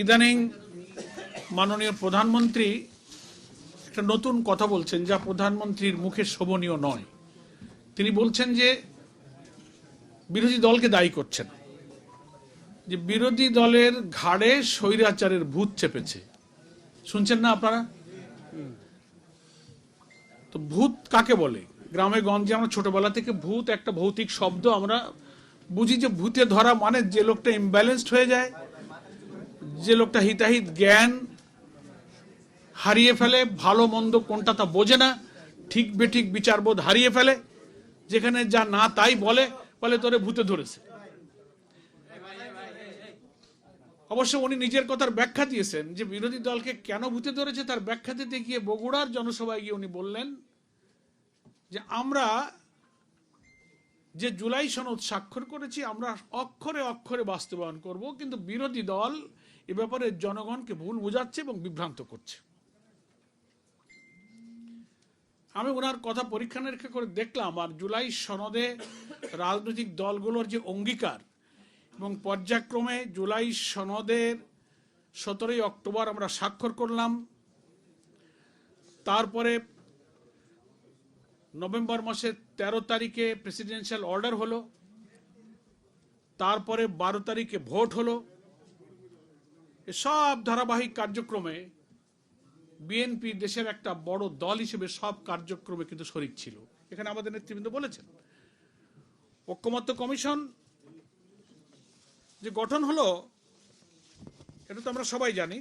ইদানিং মাননীয় প্রধানমন্ত্রী একটা নতুন কথা বলছেন, যা প্রধানমন্ত্রীর মুখে শোভনীয় নয়। তিনি বলছেন যে বিরোধী দলকে দায়ী করছেন, যে বিরোধী দলের ঘাড়ে স্বৈরাচারের ভূত চেপেছে। শুনছেন না আপনারা? তো ভূত কাকে বলে? গ্রামে গঞ্জে আমরা ছোটবেলা থেকে ভূত একটা ভৌতিক শব্দ আমরা বুঝি, যে ভূতে ধরা মানে যে লোকটা ইমব্যালেন্সড হয়ে যায়, যে লোকটা হিতাহিত জ্ঞান হারিয়ে ফেলে, ভালো মন্দ কোনটা তা বোঝে না, ঠিক বেঠিক বিচারবোধ হারিয়ে ফেলে, যেখানে যা না তাই বলে তোরে ভূতে ধরেছে। অবশ্য উনি নিজের কথার ব্যাখ্যা দিয়েছেন যে বিরোধী দলকে কেন ভূতে ধরেছে, তার ব্যাখ্যা দিতে গিয়ে বগুড়ার জনসভায় গিয়ে উনি বললেন যে আমরা যে জুলাই সনদ স্বাক্ষর করেছি আমরা অক্ষরে অক্ষরে বাস্তবায়ন করব, কিন্তু বিরোধী দল এ ব্যাপারে জনগণকে ভুল বোঝাচ্ছে এবং বিভ্রান্ত করছে। আমি ওনার কথা পরীক্ষা নিরীক্ষা করে দেখলাম, আর জুলাই সনদে রাজনৈতিক দলগুলোর যে অঙ্গীকার এবং পর্যায়ক্রমে জুলাই সনদের 17 অক্টোবর আমরা স্বাক্ষর করলাম, তারপরে নভেম্বর মাসের 13 তারিখে প্রেসিডেন্সিয়াল অর্ডার হলো, তারপরে 12 তারিখে ভোট হলো। সব ধারাবাহিক কার্যক্রমে বিএনপি দেশের একটা বড় দল হিসেবে সব কার্যক্রমে কিন্তু শরিক ছিল। এখানে আমাদের নেতৃবৃন্দ বলেছেন, ঐকমত্য কমিশন যে গঠন হলো এটা তো আমরা সবাই জানি।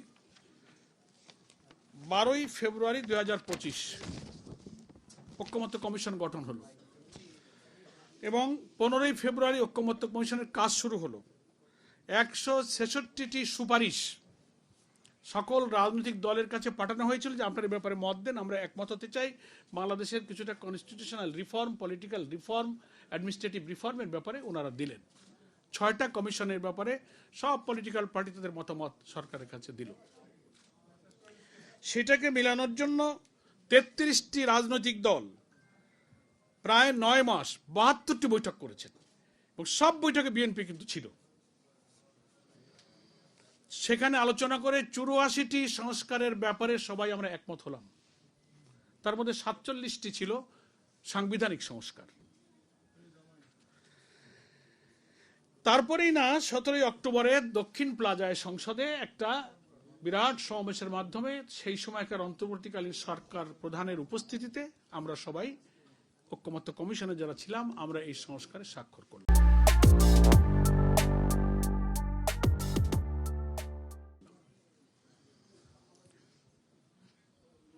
12ই ফেব্রুয়ারি 2025 ঐকমত্য কমিশন গঠন হলো এবং 15ই ফেব্রুয়ারি ঐকমত্য কমিশনের কাজ শুরু হলো। 166টি সুপারিশ সকল রাজনৈতিক দলের কাছে পাঠানো হয়েছিল যে আপনার এই ব্যাপারে মত দেন, আমরা একমত হতে চাই। বাংলাদেশের কিছুটা constitutional reform, political reform, administrative রিফর্মের ব্যাপারে ওনারা দিলেন। 6টা কমিশনের ব্যাপারে সব পলিটিক্যাল পার্টি তাদের মতামত সরকারের কাছে দিল। সেটাকে মেলানোর জন্য 33টি রাজনৈতিক দল প্রায় 9 মাস 72টি বৈঠক করেছেন এবং সব বৈঠকে বিএনপি কিন্তু ছিল। সেখানে আলোচনা করে 84টি সংস্কারের ব্যাপারে সবাই আমরা একমত হলাম। তার মধ্যে 47টি ছিল সাংবিধানিক সংস্কার। তারপরেই না 17 অক্টোবরে দক্ষিণ প্লাজায় সংসদে একটা বিরাট সমাবেশের মাধ্যমে সেই সময়কার অন্তর্বর্তীকালীন সরকার প্রধানের উপস্থিতিতে আমরা সবাই ঐকমত্য কমিশনে যারা ছিলাম আমরা এই সংস্কারে স্বাক্ষর করলাম।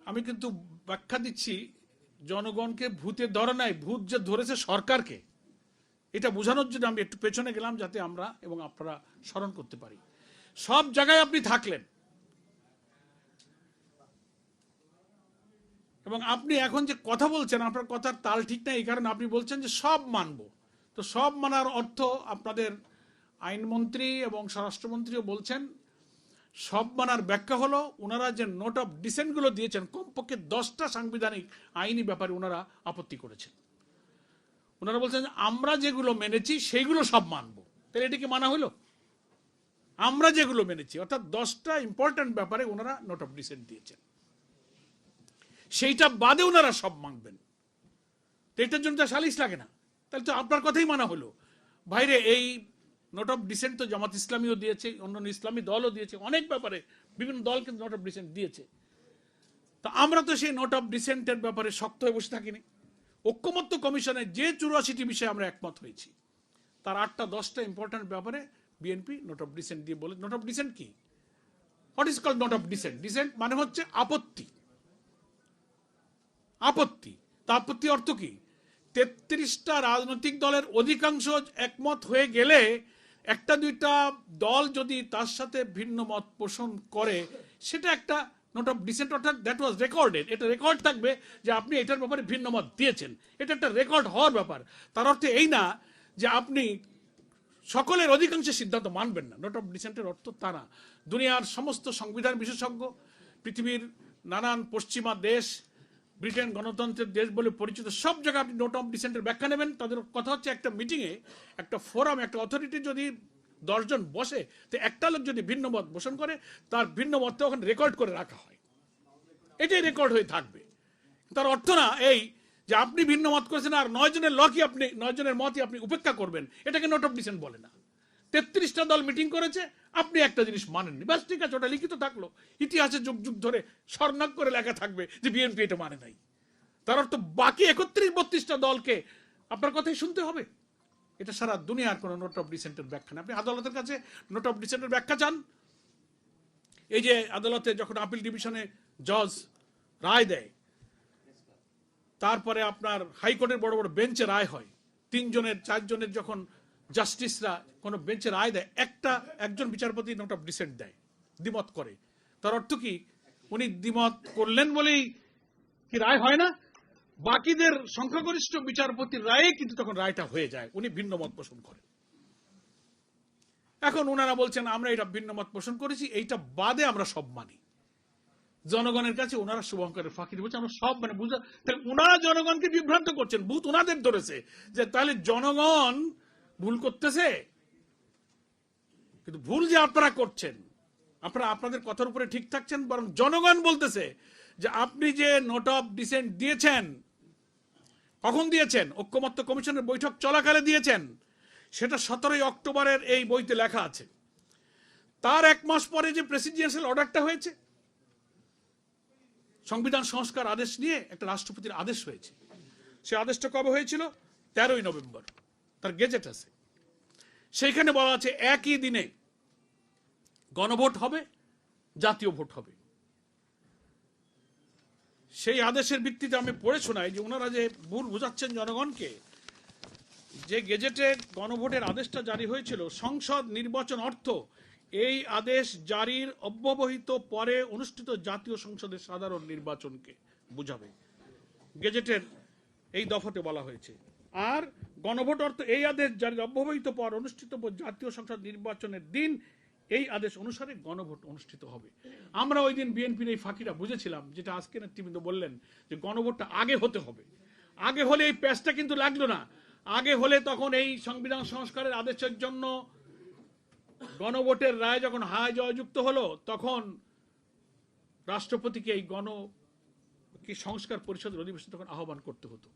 আমি কিন্তু ব্যাখ্যা দিচ্ছি, জনগণকে ভূতে ধরে নাই, ভূত যে ধরেছে সরকারকে, এটা বোঝানোর জন্য আমি একটু পেছনে গেলাম যাতে আমরা এবং আপনারা স্মরণ করতে পারি। সব জায়গায় আপনি থাকলেন এবং আপনি এখন যে কথা বলছেন আপনার কথার তাল ঠিক নাই, এই কারণে আপনি বলছেন যে সব মানব। তো সব মানার অর্থ আপনাদের আইনমন্ত্রী এবং স্বরাষ্ট্রমন্ত্রীও বলছেন, সব মানার ব্যাখ্যা হলো ওনারা যে নোট অফ ডিসেন্টগুলো দিয়েছেন, কমপক্ষে 10টা সাংবিধানিক আইনি ব্যাপারে ওনারা আপত্তি করেছেন। ওনারা বলছেন আমরা যেগুলো মেনেছি সেইগুলো সব মানব। তাহলে এটা কি মানা হলো? আমরা যেগুলো মেনেছি অর্থাৎ 10টা ইম্পর্টেন্ট ব্যাপারে ওনারা নোট অফ ডিসেন্ট দিয়েছেন, সেইটা বাদে ওনারা সব মানবেন। তো এটার জন্য তো সালিশ লাগে না, তাহলে তো আপনার কথাই মানা হলো। বাইরে এই নোট অফ ডিসেন্ট তো জামাত ইসলামীও দিয়েছে, অন্যান্য ইসলামী দলও দিয়েছে, অনেক ব্যাপারে বিভিন্ন দল কিন্তু নোট অফ ডিসেন্ট দিয়েছে। তা আমরা তো সেই নোট অফ ডিসেন্টের ব্যাপারে শক্ত হয়ে বসে থাকিনি। ঐকমত্য কমিশনে যে 84টি বিষয়ে আমরা একমত হয়েছি তার 8টা 10টা ইম্পর্টেন্ট ব্যাপারে বিএনপি নোট অফ ডিসেন্ট দিয়ে বলে। নোট অফ ডিসেন্ট কি? What is called note of dissent? Dissent মানে হচ্ছে আপত্তি। আপত্তি, তা আপত্তি অর্থ কি? 33টা রাজনৈতিক দলের অধিকাংশ একমত হয়ে গেলে একটা দুইটা দল যদি তার সাথে ভিন্ন মত পোষণ করে সেটা একটা নোট অফ ডিসেন্ট, অর্থাৎ দ্যাট ওয়াজ রেকর্ডেড। এটা রেকর্ড থাকবে যে আপনি এটার ব্যাপারে ভিন্ন মত দিয়েছেন, এটা একটা রেকর্ড হওয়ার ব্যাপার। তার অর্থ এই না যে আপনি সকলের অধিকাংশের সিদ্ধান্ত মানবেন না। নোট অফ ডিসেন্টের অর্থ তা না। দুনিয়ার সমস্ত সংবিধান বিশেষজ্ঞ, পৃথিবীর নানান পশ্চিমা দেশ, ব্রিটেন গণতন্ত্রের দেশ বলে পরিচিত সব জায়গায় আপনি নোট অফ ডিসেন্টের ব্যাখ্যা নেবেন। তাদের কথা হচ্ছে একটা মিটিংয়ে, একটা ফোরামে, একটা অথরিটি যদি 10 জন বসে, তো একটা লোক যদি ভিন্ন মত পোষণ করে তার ভিন্ন মতটা ওখানে রেকর্ড করে রাখা হয়, এটাই রেকর্ড হয়ে থাকবে। তার অর্থ না এই যে আপনি ভিন্ন মত করেছেন আর 9 জনের লকই আপনি 9 জনের মতই আপনি উপেক্ষা করবেন, এটাকে নোট অফ ডিসেন্ট বলে না। 33টা দল মিটিং করেছে, আপনি একটা জিনিস মানেননি, ব্যাস ঠিক আছে, ওটা লিখিত থাকলো, ইতিহাসে যুগ যুগ ধরে স্বর্ণাক করে লেখা থাকবে যে বিএনপি এটা মানে নাই। তার অর্থ বাকি 31-32টা দলকে আপনার কথাই শুনতে হবে। এটা সারা দুনিয়ার কোন নোট অফ ডিসেন্টের ব্যাখ্যা না। আপনি আদালতের কাছে নোট অফ ডিসেন্টের ব্যাখ্যা চান, এই যে আদালতে যখন আপিল ডিভিশনে জজ রায় দেয়, তারপরে আপনার হাইকোর্টের বড় বড় বেঞ্চে রায় হয়, 3 জনের 4 জনের যখন জাস্টিসরা কোনো বেঞ্চে রায় দেয়, একজন বিচারপতি নোট অফ ডিসেন্ট দেয়, দ্বিমত করে। তার অর্থ কি উনি দ্বিমত করলেন বলেই কি রায় হয় না? বাকিদের সংখ্যাগরিষ্ঠ বিচারপতির রায়ে কিন্তু তখন রায়টা হয়ে যায়, উনি ভিন্ন মত পোষণ করেন। এখন ওনারা বলছেন আমরা এটা ভিন্ন মত পোষণ করেছি, এইটা বাদে আমরা সব মানি। জনগণের কাছে ওনারা শুভঙ্করের ফাঁকি বলছে আমরা সব মানে বুঝা, তাহলে ওনারা জনগণকে বিভ্রান্ত করছেন, ভূত ওনাদের ধরেছে যে তাহলে জনগণ ভুল করতেছে। কিন্তু ভুল যে আপনারা করছেন, আপনারা আপনাদের কথার উপরে ঠিক থাকছেন, বরং জনগণ বলতেছে যে আপনি যে নোট অফ ডিসেন্ট দিয়েছেন, কখন দিয়েছেন? ঐক্যমত্য কমিশনের বৈঠক চলাকালে দিয়েছেন, সেটা 17 অক্টোবরের এই বইতে লেখা আছে। তার 1 মাস পরে যে প্রেসিডেন্সিয়াল অর্ডারটা হয়েছে, সংবিধান সংস্কার আদেশ নিয়ে একটা রাষ্ট্রপতির আদেশ হয়েছে, সে আদেশটা কবে হয়েছিল? 13ই নভেম্বর, তার গেজেট আছে। সেইখানে বলা আছে একই দিনে গণভোট হবে, জাতীয় ভোট হবে। সেই আদেশের ভিত্তিতে আমি পড়ে শোনাই যে ওনারা যে ভুল বুঝাচ্ছেন জনগণকে, যে গেজেটে গণভোটের আদেশটা জারি হয়েছিল, সংসদ নির্বাচন অর্থ এই আদেশ জারির অব্যবহিত পরে অনুষ্ঠিত জাতীয় সংসদের সাধারণ নির্বাচনকে বুঝাবে, গেজেটের এই দফাতে বলা হয়েছে। আর গণভোট অর্থ এই আদেশ জারির অব্যবহিত পর অনুষ্ঠিত জাতীয় সংসদ নির্বাচনের দিন এই আদেশ অনুসারে গণভোট অনুষ্ঠিত হবে। আমরা ওই দিন বিএনপির এই ফাঁকিটা বুঝেছিলাম, যেটা আজকে নেতৃবৃন্দ বললেন যে গণভোটটা আগে হতে হবে। আগে হলে এই প্যাচটা কিন্তু লাগলো না। আগে হলে তখন এই সংবিধান সংস্কারের আদেশের জন্য গণভোটের রায় যখন হায় জয়যুক্ত হলো, তখন রাষ্ট্রপতিকে এই সংস্কার পরিষদের অধিবেশন তখন আহ্বান করতে হতো।